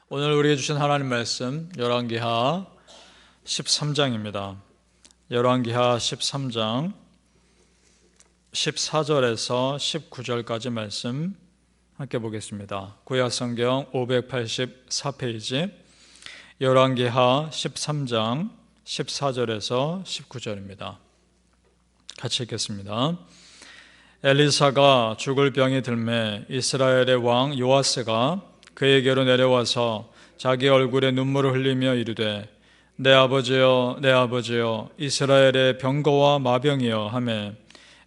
오늘 우리에게 주신 하나님 말씀 열왕기하 13장입니다. 열왕기하 13장 14절에서 19절까지 말씀 함께 보겠습니다. 구약성경 584페이지 열왕기하 13장 14절에서 19절입니다. 같이 읽겠습니다. 엘리사가 죽을 병이 들매 이스라엘의 왕 요아스가 그에게로 내려와서 자기 얼굴에 눈물을 흘리며 이르되 내 아버지여 내 아버지여 이스라엘의 병거와 마병이여 하매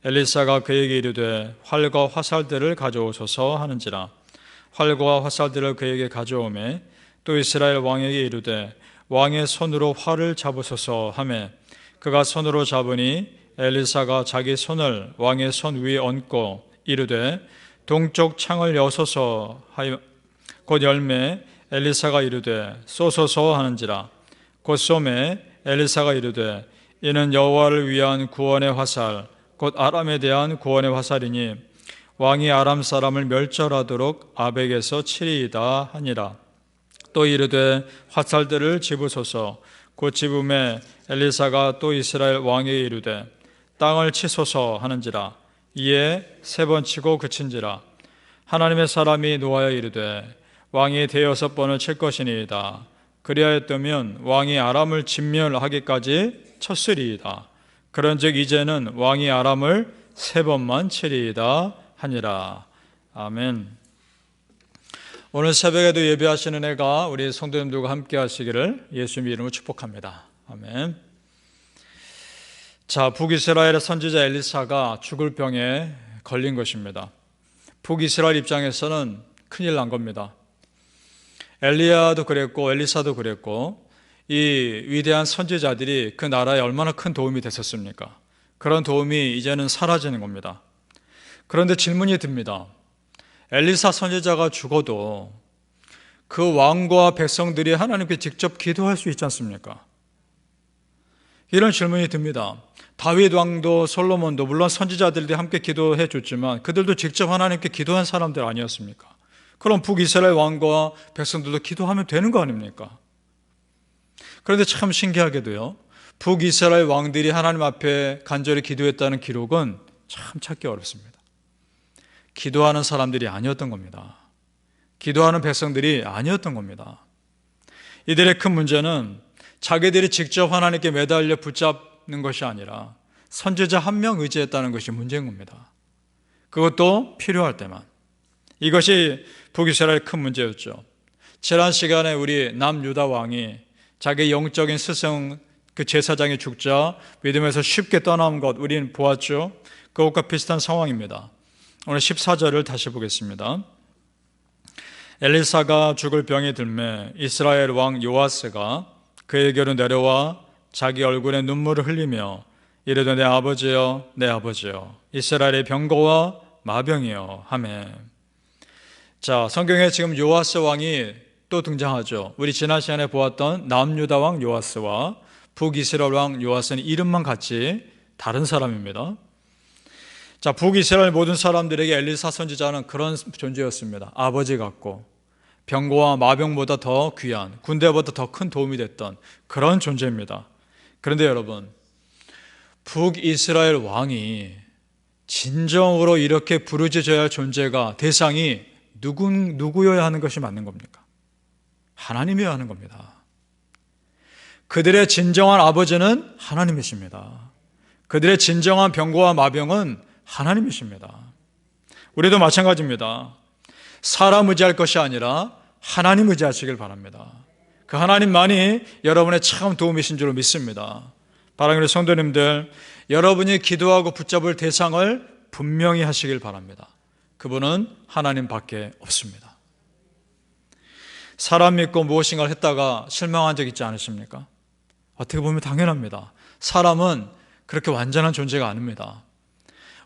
엘리사가 그에게 이르되 활과 화살들을 가져오소서 하는지라. 활과 화살들을 그에게 가져오매 또 이스라엘 왕에게 이르되 왕의 손으로 활을 잡으소서 하매 그가 손으로 잡으니 엘리사가 자기 손을 왕의 손 위에 얹고 이르되 동쪽 창을 여소서 하여 곧 열매 엘리사가 이르되 쏘소서 하는지라. 곧 쏘매 엘리사가 이르되 이는 여호와를 위한 구원의 화살 곧 아람에 대한 구원의 화살이니 왕이 아람 사람을 멸절하도록 아벡에서 치리이다 하니라. 또 이르되 화살들을 집으소서. 곧 집음에 엘리사가 또 이스라엘 왕에게 이르되 땅을 치소서 하는지라. 이에 세 번 치고 그친지라. 하나님의 사람이 노하여 이르되 왕이 대여섯 번을 칠 것이니이다. 그리하였다면 왕이 아람을 진멸하기까지 쳤으리이다. 그런즉 이제는 왕이 아람을 세 번만 치리이다 하니라. 아멘. 오늘 새벽에도 예배하시는 애가 우리 성도님들과 함께 하시기를 예수님의 이름으로 축복합니다. 아멘. 자, 북이스라엘의 선지자 엘리사가 죽을 병에 걸린 것입니다. 북이스라엘 입장에서는 큰일 난 겁니다. 엘리야도 그랬고 엘리사도 그랬고 이 위대한 선지자들이 그 나라에 얼마나 큰 도움이 됐었습니까? 그런 도움이 이제는 사라지는 겁니다. 그런데 질문이 듭니다. 엘리사 선지자가 죽어도 그 왕과 백성들이 하나님께 직접 기도할 수 있지 않습니까? 이런 질문이 듭니다. 다윗 왕도 솔로몬도 물론 선지자들이 함께 기도해 줬지만 그들도 직접 하나님께 기도한 사람들 아니었습니까? 그럼 북이스라엘 왕과 백성들도 기도하면 되는 거 아닙니까? 그런데 참 신기하게도요, 북이스라엘 왕들이 하나님 앞에 간절히 기도했다는 기록은 참 찾기 어렵습니다. 기도하는 사람들이 아니었던 겁니다. 기도하는 백성들이 아니었던 겁니다. 이들의 큰 문제는 자기들이 직접 하나님께 매달려 붙잡는 것이 아니라 선지자 한 명 의지했다는 것이 문제인 겁니다. 그것도 필요할 때만. 이것이 북이스라엘의 큰 문제였죠. 지난 시간에 우리 남유다 왕이 자기 영적인 스승 그 제사장이 죽자 믿음에서 쉽게 떠나온 것 우리는 보았죠. 그것과 비슷한 상황입니다. 오늘 14절을 다시 보겠습니다. 엘리사가 죽을 병이 들매 이스라엘 왕 요아스가 그에게로 내려와 자기 얼굴에 눈물을 흘리며 이르되 내 아버지여 내 아버지여 이스라엘의 병거와 마병이여 하매. 자, 성경에 지금 요아스 왕이 또 등장하죠. 우리 지난 시간에 보았던 남유다 왕 요아스와 북이스라엘 왕 요아스는 이름만 같이 다른 사람입니다. 자, 북이스라엘 모든 사람들에게 엘리사 선지자는 그런 존재였습니다. 아버지 같고 병거와 마병보다 더 귀한, 군대보다 더 큰 도움이 됐던 그런 존재입니다. 그런데 여러분, 북이스라엘 왕이 진정으로 이렇게 부르짖어야 할 존재가, 대상이 누구여야 하는 것이 맞는 겁니까? 하나님이어야 하는 겁니다. 그들의 진정한 아버지는 하나님이십니다. 그들의 진정한 병거와 마병은 하나님이십니다. 우리도 마찬가지입니다. 사람 의지할 것이 아니라 하나님 의지하시길 바랍니다. 그 하나님만이 여러분의 참 도움이신 줄로 믿습니다. 사랑하는 성도님들, 여러분이 기도하고 붙잡을 대상을 분명히 하시길 바랍니다. 그분은 하나님밖에 없습니다. 사람 믿고 무엇인가를 했다가 실망한 적 있지 않으십니까? 어떻게 보면 당연합니다. 사람은 그렇게 완전한 존재가 아닙니다.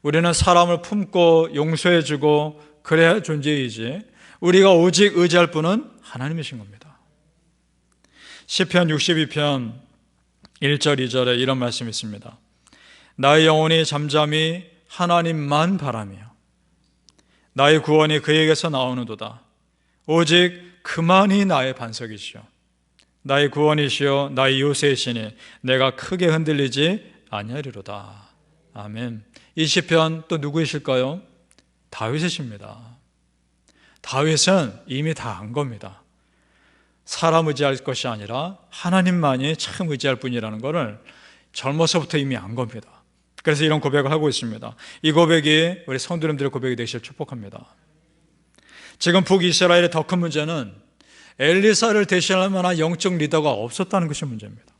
우리는 사람을 품고 용서해주고 그래야 할 존재이지 우리가 오직 의지할 분은 하나님이신 겁니다. 시편 62편 1절 2절에 이런 말씀이 있습니다. 나의 영혼이 잠잠히 하나님만 바라며 나의 구원이 그에게서 나오는도다. 오직 그만이 나의 반석이시오, 나의 구원이시오, 나의 요새이시니 내가 크게 흔들리지 아니하리로다. 아멘. 이 시편 또 누구이실까요? 다윗이십니다. 다윗은 이미 다 안 겁니다. 사람 의지할 것이 아니라 하나님만이 참 의지할 뿐이라는 것을 젊어서부터 이미 안 겁니다. 그래서 이런 고백을 하고 있습니다. 이 고백이 우리 성도님들의 고백이 되시길 축복합니다. 지금 북이스라엘의 더 큰 문제는 엘리사를 대신할 만한 영적 리더가 없었다는 것이 문제입니다.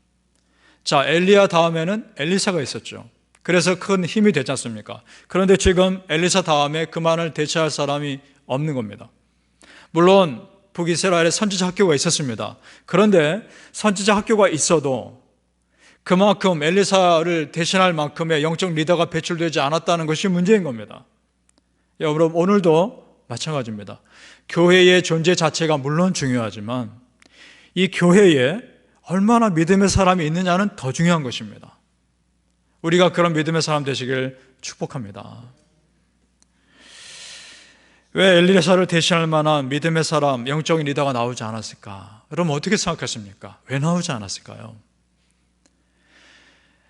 자, 엘리야 다음에는 엘리사가 있었죠. 그래서 큰 힘이 되지 않습니까? 그런데 지금 엘리사 다음에 그만을 대체할 사람이 없는 겁니다. 물론 북이스라엘에 선지자 학교가 있었습니다. 그런데 선지자 학교가 있어도 그만큼 엘리사를 대신할 만큼의 영적 리더가 배출되지 않았다는 것이 문제인 겁니다. 여러분, 오늘도 마찬가지입니다. 교회의 존재 자체가 물론 중요하지만 이 교회에 얼마나 믿음의 사람이 있느냐는 더 중요한 것입니다. 우리가 그런 믿음의 사람 되시길 축복합니다. 왜 엘리사를 대신할 만한 믿음의 사람, 영적인 리더가 나오지 않았을까? 여러분 어떻게 생각하십니까? 왜 나오지 않았을까요?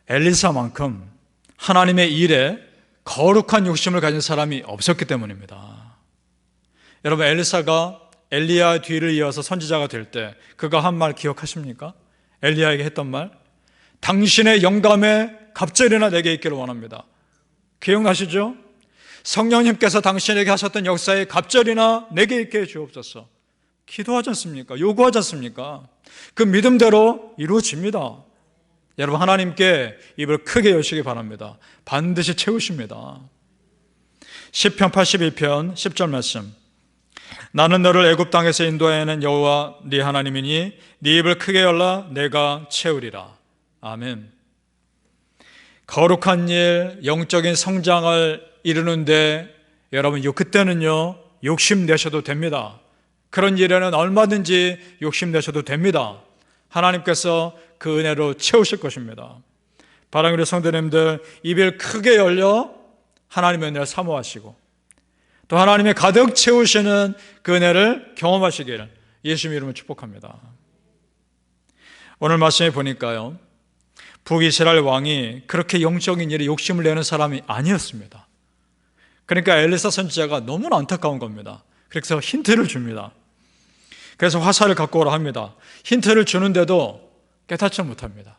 엘리사만큼 하나님의 일에 거룩한 욕심을 가진 사람이 없었기 때문입니다. 여러분, 엘리사가 엘리야 뒤를 이어서 선지자가 될 때 그가 한 말 기억하십니까? 엘리야에게 했던 말, 당신의 영감에 갑절이나 내게 있기를 원합니다. 기억나시죠? 성령님께서 당신에게 하셨던 역사에 갑절이나 내게 있게 해 주옵소서. 기도하지 않습니까? 요구하지 않습니까? 그 믿음대로 이루어집니다. 여러분, 하나님께 입을 크게 여시기 바랍니다. 반드시 채우십니다. 시편 81편 10절 말씀, 나는 너를 애굽 땅에서 인도하여낸 여호와 네 하나님이니 네 입을 크게 열라 내가 채우리라. 아멘. 거룩한 일, 영적인 성장을 이루는데 여러분 그때는요 욕심내셔도 됩니다. 그런 일에는 얼마든지 욕심내셔도 됩니다. 하나님께서 그 은혜로 채우실 것입니다. 바라는 우리 성도님들, 입을 크게 열려 하나님의 은혜를 사모하시고 또 하나님의 가득 채우시는 그 은혜를 경험하시기를 예수님 이름으로 축복합니다. 오늘 말씀에 보니까요, 북이스라엘 왕이 그렇게 영적인 일에 욕심을 내는 사람이 아니었습니다. 그러니까 엘리사 선지자가 너무나 안타까운 겁니다. 그래서 힌트를 줍니다. 그래서 화살을 갖고 오라 합니다. 힌트를 주는데도 깨닫지 못합니다.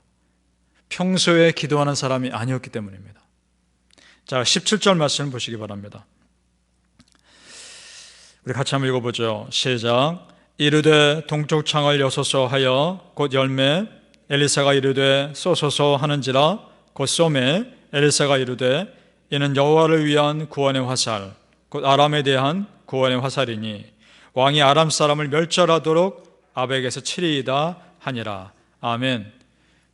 평소에 기도하는 사람이 아니었기 때문입니다. 자, 17절 말씀을 보시기 바랍니다. 우리 같이 한번 읽어보죠. 시작. 이르되 동쪽 창을 여소서 하여 곧 열매, 엘리사가 이르되 쏘소서 하는지라 곧 쏘매, 엘리사가 이르되 이는 여호와를 위한 구원의 화살, 곧 아람에 대한 구원의 화살이니 왕이 아람 사람을 멸절하도록 아벡에서 치리이다 하니라. 아멘.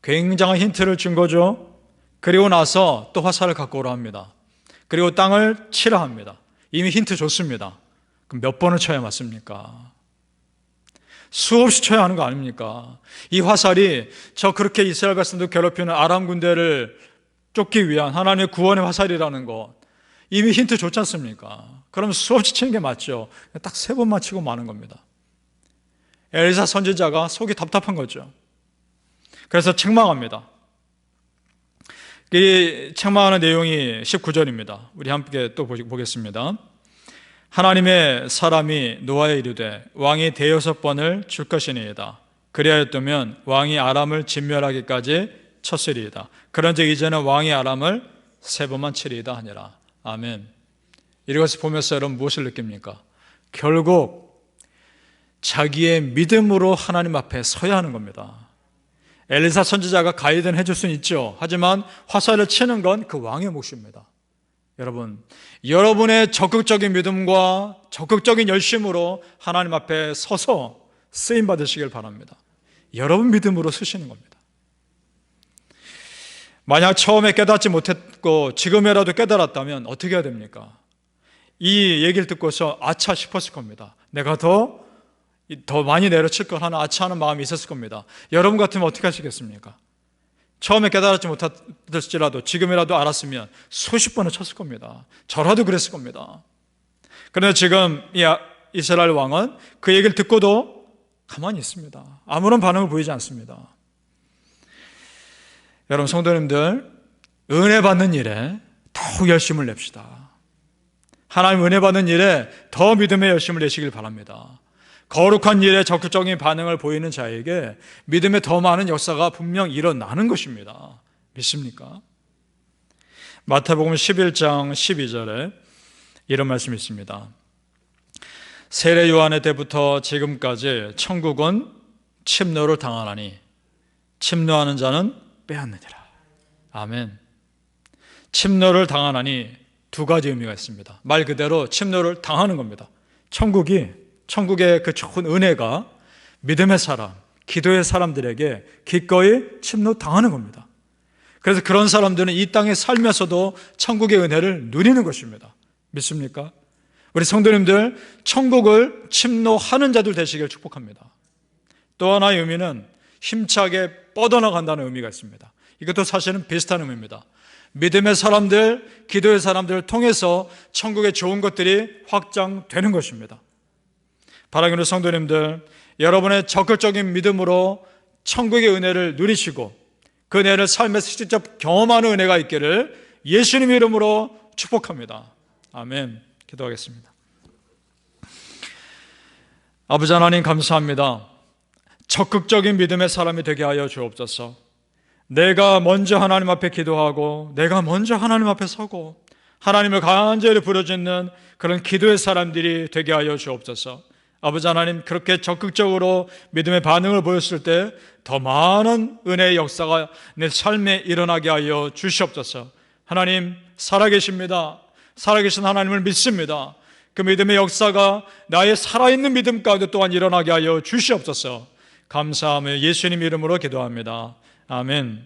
굉장한 힌트를 준 거죠. 그리고 나서 또 화살을 갖고 오라 합니다. 그리고 땅을 치라 합니다. 이미 힌트 줬습니다. 그럼 몇 번을 쳐야 맞습니까? 수없이 쳐야 하는 거 아닙니까? 이 화살이 저 그렇게 이스라엘 백성들 괴롭히는 아람 군대를 쫓기 위한 하나님의 구원의 화살이라는 것 이미 힌트 줬지 않습니까? 그럼 수없이 치는 게 맞죠. 딱 3번만 치고 마는 겁니다. 엘리사 선지자가 속이 답답한 거죠. 그래서 책망합니다. 이 책망하는 내용이 19절입니다. 우리 함께 또 보겠습니다. 하나님의 사람이 노아에 이르되 왕이 대여섯 번을 줄 것이니이다. 그리하였다면 왕이 아람을 진멸하기까지 쳤으리이다. 그런즉 이제는 왕이 아람을 3번만 치리이다 하니라. 아멘. 이것을 보면서 여러분 무엇을 느낍니까? 결국 자기의 믿음으로 하나님 앞에 서야 하는 겁니다. 엘리사 선지자가 가이드는 해줄 수는 있죠. 하지만 화살을 치는 건 그 왕의 몫입니다. 여러분, 여러분의 적극적인 믿음과 적극적인 열심으로 하나님 앞에 서서 쓰임 받으시길 바랍니다. 여러분 믿음으로 쓰시는 겁니다. 만약 처음에 깨닫지 못했고 지금이라도 깨달았다면 어떻게 해야 됩니까? 이 얘기를 듣고서 아차 싶었을 겁니다. 내가 더 많이 내려칠 걸 하나 아차하는 마음이 있었을 겁니다. 여러분 같으면 어떻게 하시겠습니까? 처음에 깨달았지 못했을지라도 지금이라도 알았으면 수십 번을 쳤을 겁니다. 저라도 그랬을 겁니다. 그런데 지금 이 이스라엘 왕은 그 얘기를 듣고도 가만히 있습니다. 아무런 반응을 보이지 않습니다. 여러분 성도님들, 은혜 받는 일에 더욱 열심을 냅시다. 하나님 은혜 받는 일에 더 믿음의 열심을 내시길 바랍니다. 거룩한 일에 적극적인 반응을 보이는 자에게 믿음의 더 많은 역사가 분명 일어나는 것입니다. 믿습니까? 마태복음 11장 12절에 이런 말씀이 있습니다. 세례 요한의 때부터 지금까지 천국은 침노를 당하나니 침노하는 자는 빼앗느니라. 아멘. 침노를 당하나니 두 가지 의미가 있습니다. 말 그대로 침노를 당하는 겁니다. 천국의 그 좋은 은혜가 믿음의 사람, 기도의 사람들에게 기꺼이 침노 당하는 겁니다. 그래서 그런 사람들은 이 땅에 살면서도 천국의 은혜를 누리는 것입니다. 믿습니까? 우리 성도님들, 천국을 침노하는 자들 되시길 축복합니다. 또 하나의 의미는 힘차게 뻗어나간다는 의미가 있습니다. 이것도 사실은 비슷한 의미입니다. 믿음의 사람들, 기도의 사람들을 통해서 천국의 좋은 것들이 확장되는 것입니다. 사랑하는 성도님들, 여러분의 적극적인 믿음으로 천국의 은혜를 누리시고 그 은혜를 삶에서 직접 경험하는 은혜가 있기를 예수님의 이름으로 축복합니다. 아멘. 기도하겠습니다. 아버지 하나님 감사합니다. 적극적인 믿음의 사람이 되게 하여 주옵소서. 내가 먼저 하나님 앞에 기도하고 내가 먼저 하나님 앞에 서고 하나님을 간절히 부르짖는 그런 기도의 사람들이 되게 하여 주옵소서. 아버지 하나님, 그렇게 적극적으로 믿음의 반응을 보였을 때 더 많은 은혜의 역사가 내 삶에 일어나게 하여 주시옵소서. 하나님 살아계십니다. 살아계신 하나님을 믿습니다. 그 믿음의 역사가 나의 살아있는 믿음 가운데 또한 일어나게 하여 주시옵소서. 감사하며 예수님 이름으로 기도합니다. 아멘.